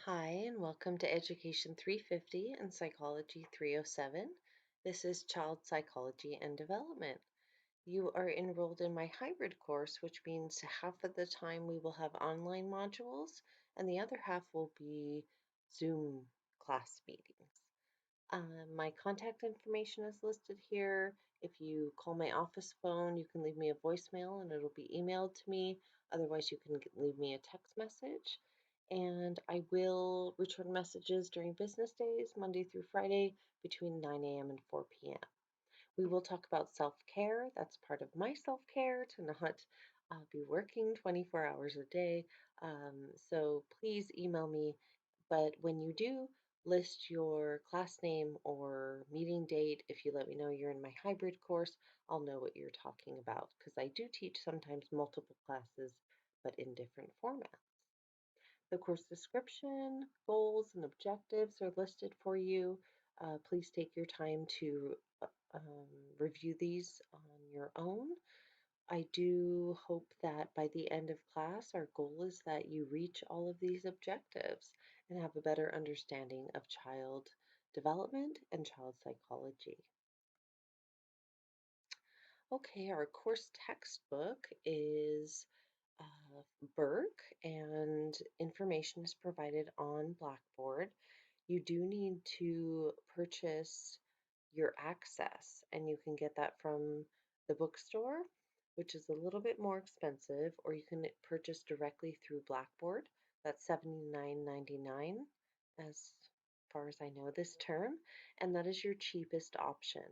Hi, and welcome to Education 350 and Psychology 307. This is Child Psychology and Development. You are enrolled in my hybrid course, which means half of the time we will have online modules and the other half will be Zoom class meetings. My contact information is listed here. If you call my office phone, you can leave me a voicemail and it'll be emailed to me. Otherwise, you can leave me a text message. And I will return messages during business days, Monday through Friday, between 9 a.m. and 4 p.m. We will talk about self-care. That's part of my self-care to not be working 24 hours a day. So please email me. But when you do, list your class name or meeting date. If you let me know you're in my hybrid course, I'll know what you're talking about because I do teach sometimes multiple classes, but in different formats. The course description, goals, and objectives are listed for you. Please take your time to review these on your own. I do hope that by the end of class, our goal is that you reach all of these objectives and have a better understanding of child development and child psychology. Okay, our course textbook is Burke, and information is provided on Blackboard. You do need to purchase your access, and you can get that from the bookstore, which is a little bit more expensive, or you can purchase directly through Blackboard. That's $79.99 as far as I know this term, and that is your cheapest option.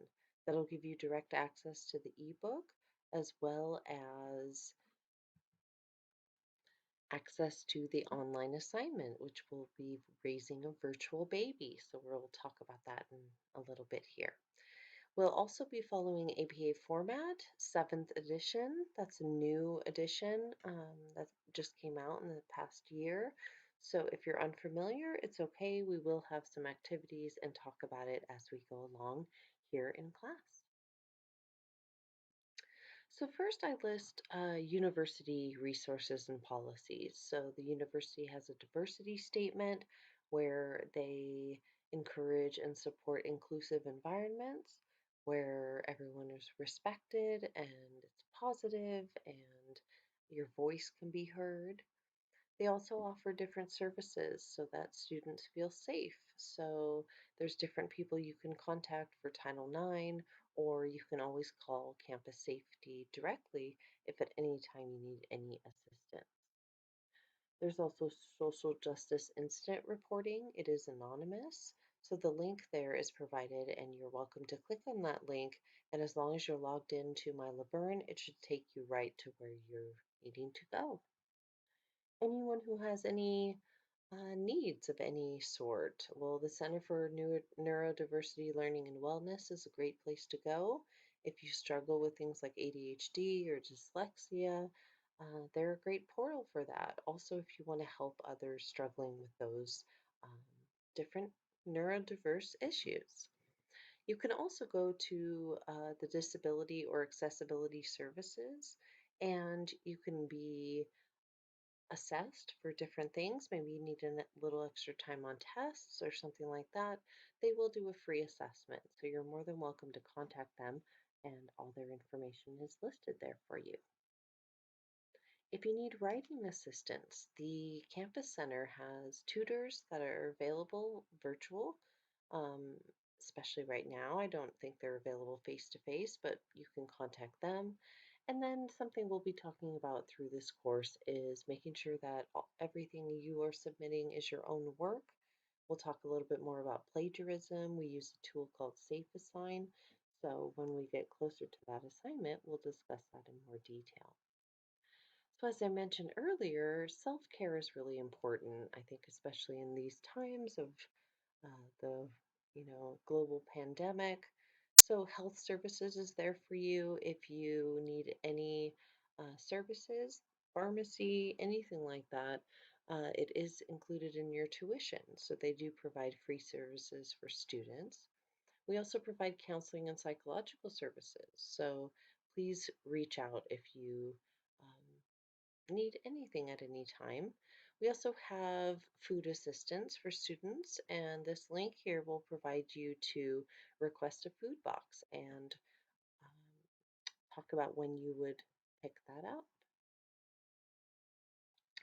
That'll give you direct access to the ebook as well as access to the online assignment, which will be raising a virtual baby. So we'll talk about that in a little bit here. We'll also be following APA format, 7th edition. That's a new edition that just came out in the past year. So if you're unfamiliar, it's okay. We will have some activities and talk about it as we go along here in class. So first I list university resources and policies. So the university has a diversity statement where they encourage and support inclusive environments where everyone is respected and it's positive and your voice can be heard. They also offer different services so that students feel safe. So there's different people you can contact for Title IX, or you can always call campus safety directly if at any time you need any assistance. There's also social justice incident reporting. It is anonymous. So the link there is provided and you're welcome to click on that link. And as long as you're logged into My Laverne, it should take you right to where you're needing to go. Anyone who has any needs of any sort, well, the Center for Neurodiversity Learning and Wellness is a great place to go. If you struggle with things like ADHD or dyslexia, they're a great portal for that. Also, if you want to help others struggling with those um, different neurodiverse issues. You can also go to the disability or accessibility services, and you can be assessed for different things. Maybe you need a little extra time on tests or something like that. They will do a free assessment. So you're more than welcome to contact them and all their information is listed there for you. If you need writing assistance, the Campus Center has tutors that are available virtual, um, especially right now. I don't think they're available face to face, but you can contact them. And then something we'll be talking about through this course is making sure that everything you are submitting is your own work. We'll talk a little bit more about plagiarism. We use a tool called Safe Assign. So when we get closer to that assignment, we'll discuss that in more detail. So as I mentioned earlier, self-care is really important, I think, especially in these times of the, global pandemic. So health services is there for you if you need any services, pharmacy, anything like that. It is included in your tuition, so they do provide free services for students. We also provide counseling and psychological services, so please reach out if you need anything at any time. We also have food assistance for students, and this link here will provide you to request a food box and um, talk about when you would pick that up.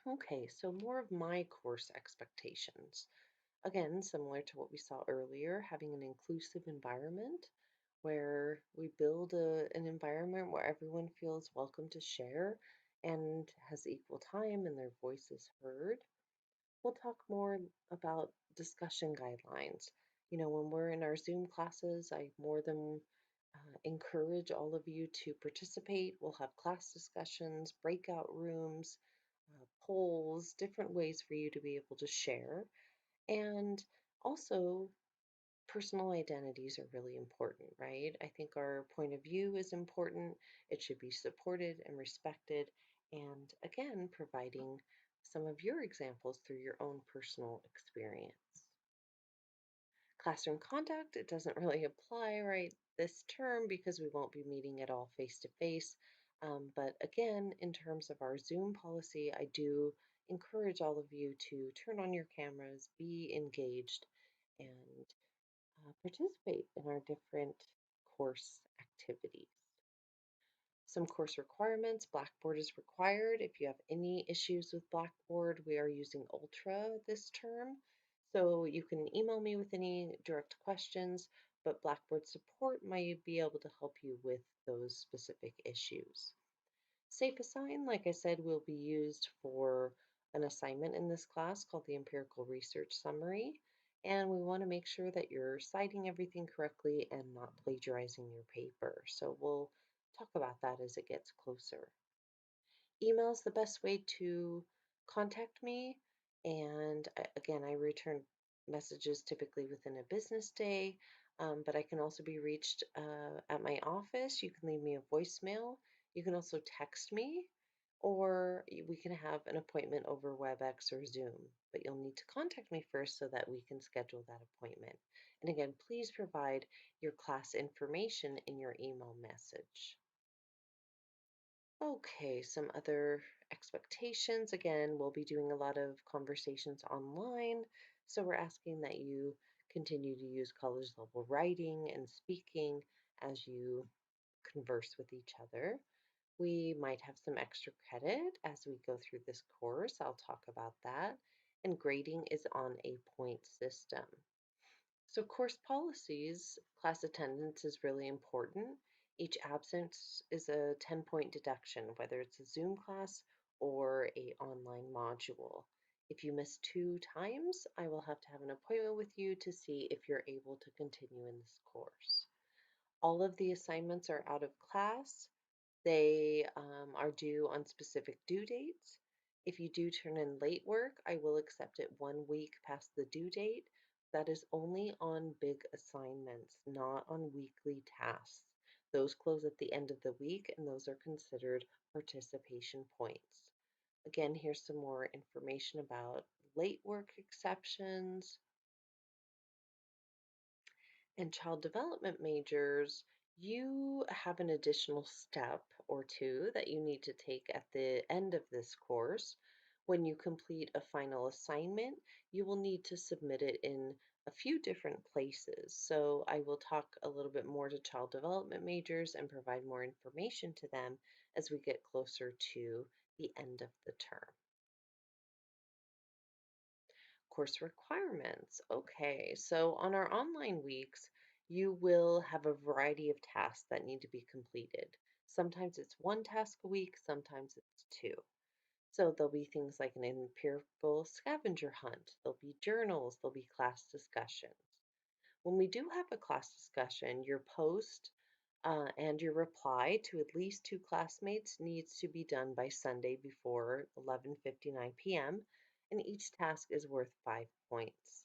Okay, so more of my course expectations. Again, similar to what we saw earlier, having an inclusive environment where we build an environment where everyone feels welcome to share and has equal time and their voice is heard. We'll talk more about discussion guidelines. When we're in our Zoom classes, I more than encourage all of you to participate. We'll have class discussions, breakout rooms, polls, different ways for you to be able to share. And also, personal identities are really important, right? I think our point of view is important. It should be supported and respected. And again, providing some of your examples through your own personal experience. Classroom contact, it doesn't really apply right this term because we won't be meeting at all face to face. But again, in terms of our Zoom policy, I do encourage all of you to turn on your cameras, be engaged, and participate in our different course activities. Some course requirements, Blackboard is required. If you have any issues with Blackboard, we are using Ultra this term. So you can email me with any direct questions, but Blackboard support might be able to help you with those specific issues. Safe Assign, like I said, will be used for an assignment in this class called the Empirical Research Summary. And we want to make sure that you're citing everything correctly and not plagiarizing your paper. So we'll talk about that as it gets closer. Email is the best way to contact me. And again, I return messages typically within a business day, but I can also be reached at my office. You can leave me a voicemail. You can also text me, or we can have an appointment over WebEx or Zoom. But you'll need to contact me first so that we can schedule that appointment. And again, please provide your class information in your email message. Okay, some other expectations. Again, we'll be doing a lot of conversations online, so we're asking that you continue to use college level writing and speaking as you converse with each other. We might have some extra credit as we go through this course. I'll talk about that. And grading is on a point system. So course policies, class attendance is really important. Each absence is a 10-point deduction, whether it's a Zoom class or a online module. If you miss 2 times, I will have to have an appointment with you to see if you're able to continue in this course. All of the assignments are out of class. They are due on specific due dates. If you do turn in late work, I will accept it 1 week past the due date. That is only on big assignments, not on weekly tasks. Those close at the end of the week, and those are considered participation points. Again, here's some more information about late work exceptions. And child development majors, you have an additional step or two that you need to take at the end of this course. When you complete a final assignment, you will need to submit it in a few different places. So I will talk a little bit more to child development majors and provide more information to them as we get closer to the end of the term. Course requirements. Okay, so on our online weeks, you will have a variety of tasks that need to be completed. Sometimes it's 1 task a week, sometimes it's 2. So there'll be things like an empirical scavenger hunt, there'll be journals, there'll be class discussions. When we do have a class discussion, your post and your reply to at least 2 classmates needs to be done by Sunday before 11:59 p.m., and each task is worth 5 points.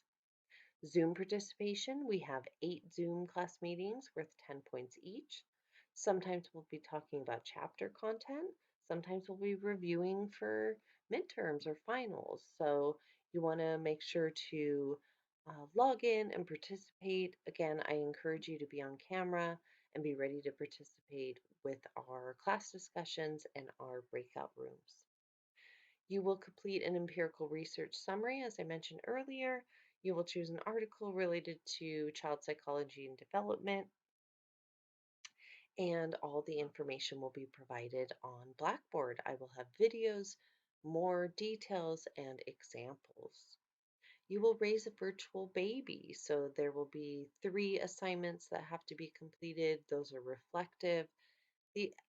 Zoom participation, we have 8 Zoom class meetings worth 10 points each. Sometimes we'll be talking about chapter content. Sometimes we'll be reviewing for midterms or finals. So you want to make sure to log in and participate. Again, I encourage you to be on camera and be ready to participate with our class discussions and our breakout rooms. You will complete an empirical research summary, as I mentioned earlier. You will choose an article related to child psychology and development, and all the information will be provided on Blackboard. I will have videos, more details, and examples. You will raise a virtual baby, so there will be 3 assignments that have to be completed. Those are reflective.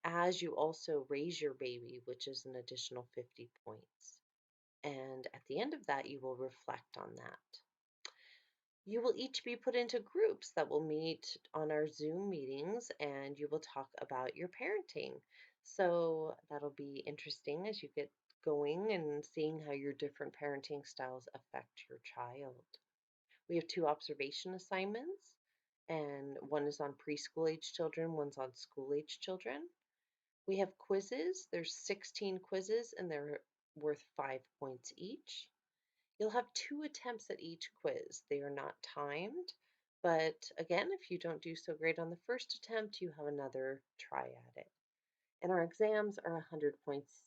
As you also raise your baby, which is an additional 50 points. And at the end of that, you will reflect on that. You will each be put into groups that will meet on our Zoom meetings and you will talk about your parenting. So that'll be interesting as you get going and seeing how your different parenting styles affect your child. We have 2 observation assignments, and one is on preschool age children, one's on school age children. We have quizzes. There's 16 quizzes and they're worth 5 points each. You'll have 2 attempts at each quiz. They are not timed, but again, if you don't do so great on the first attempt, you have another try at it. And our exams are 100 points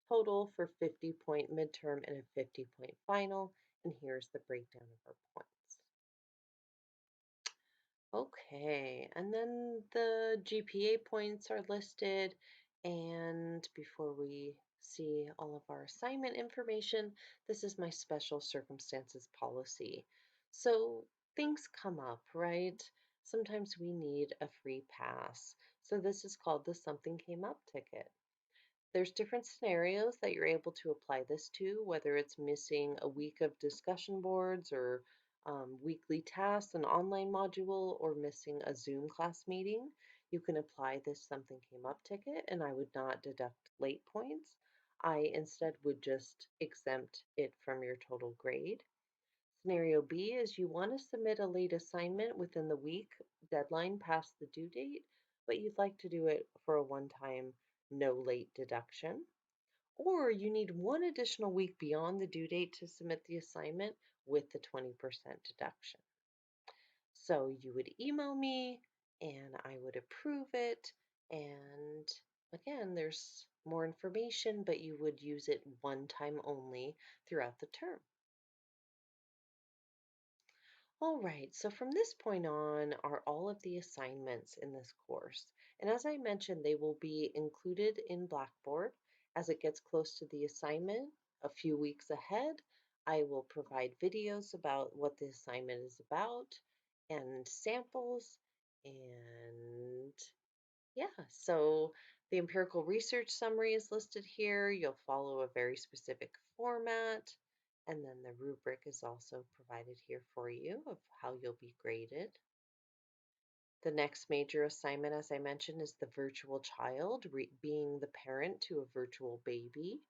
total for 50-point midterm and a 50-point final. And here's the breakdown of our points. Okay, and then the GPA points are listed. And before we see all of our assignment information, this is my special circumstances policy. So things come up, right? Sometimes we need a free pass. So this is called the something came up ticket. There's different scenarios that you're able to apply this to, whether it's missing a week of discussion boards or weekly tasks, an online module, or missing a Zoom class meeting. You can apply this something came up ticket, and I would not deduct late points. I instead would just exempt it from your total grade. Scenario B is you want to submit a late assignment within the week deadline past the due date, but you'd like to do it for a one-time no late deduction. Or you need one additional week beyond the due date to submit the assignment with the 20% deduction. So you would email me and I would approve it. And again, there's more information, but you would use it one time only throughout the term. All right, so from this point on are all of the assignments in this course. And as I mentioned, they will be included in Blackboard. As it gets close to the assignment, a few weeks ahead, I will provide videos about what the assignment is about and samples. And yeah, so the empirical research summary is listed here. You'll follow a very specific format. And then the rubric is also provided here for you of how you'll be graded. The next major assignment, as I mentioned, is the virtual child, being the parent to a virtual baby.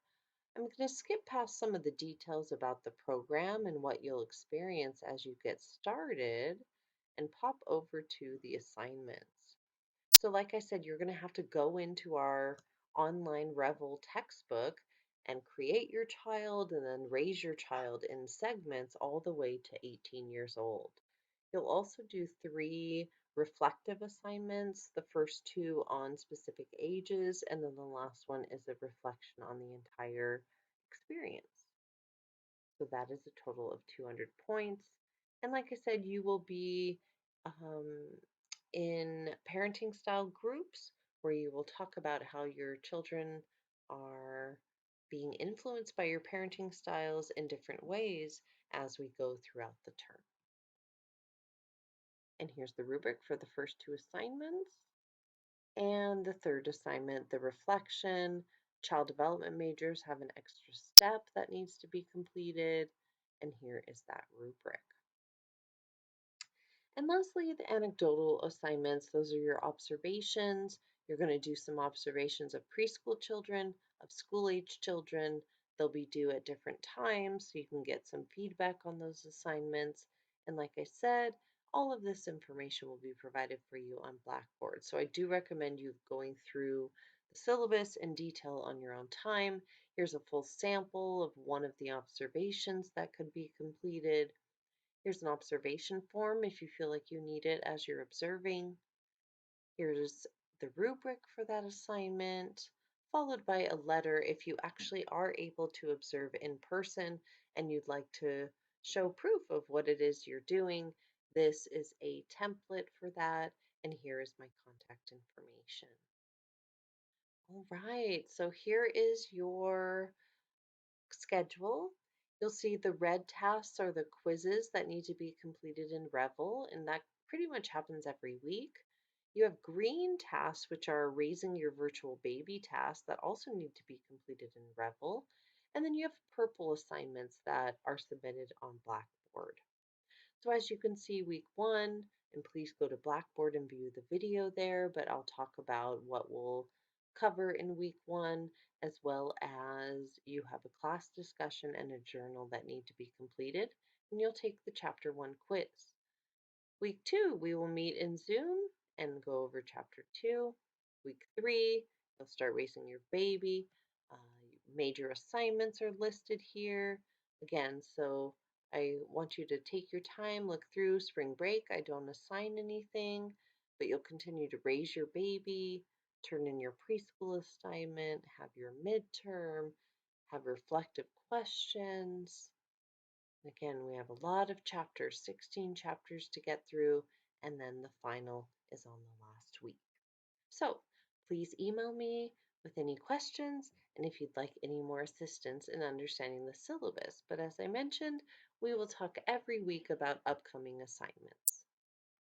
I'm going to skip past some of the details about the program and what you'll experience as you get started and pop over to the assignments. So like I said, you're going to have to go into our online Revel textbook and create your child and then raise your child in segments all the way to 18 years old. You'll also do 3 reflective assignments, the first 2 on specific ages, and then the last one is a reflection on the entire experience. So that is a total of 200 points. And like I said, you will be um, in parenting style groups where you will talk about how your children are being influenced by your parenting styles in different ways as we go throughout the term. And here's the rubric for the first 2 assignments. And the third assignment, the reflection. Child development majors have an extra step that needs to be completed. And here is that rubric. And lastly, the anecdotal assignments, those are your observations. You're going to do some observations of preschool children, of school age children. They'll be due at different times, so you can get some feedback on those assignments. And like I said, all of this information will be provided for you on Blackboard. So I do recommend you going through the syllabus in detail on your own time. Here's a full sample of one of the observations that could be completed. Here's an observation form if you feel like you need it as you're observing. Here's the rubric for that assignment, followed by a letter if you actually are able to observe in person and you'd like to show proof of what it is you're doing. This is a template for that, and here is my contact information. All right, so here is your schedule. You'll see the red tasks are the quizzes that need to be completed in Revel, and that pretty much happens every week. You have green tasks, which are raising your virtual baby tasks that also need to be completed in Revel. And then you have purple assignments that are submitted on Blackboard. So as you can see, week one, and please go to Blackboard and view the video there, but I'll talk about what we'll cover in week one, as well as you have a class discussion and a journal that need to be completed, and you'll take the chapter one quiz. Week two, we will meet in Zoom and go over chapter two. Week three, you'll start raising your baby. Major assignments are listed here. Again, so I want you to take your time, look through spring break. I don't assign anything, but you'll continue to raise your baby, turn in your preschool assignment, have your midterm, have reflective questions. Again, we have a lot of chapters, 16 chapters to get through, and then the final is on the last week. So please email me with any questions and if you'd like any more assistance in understanding the syllabus. But as I mentioned, we will talk every week about upcoming assignments.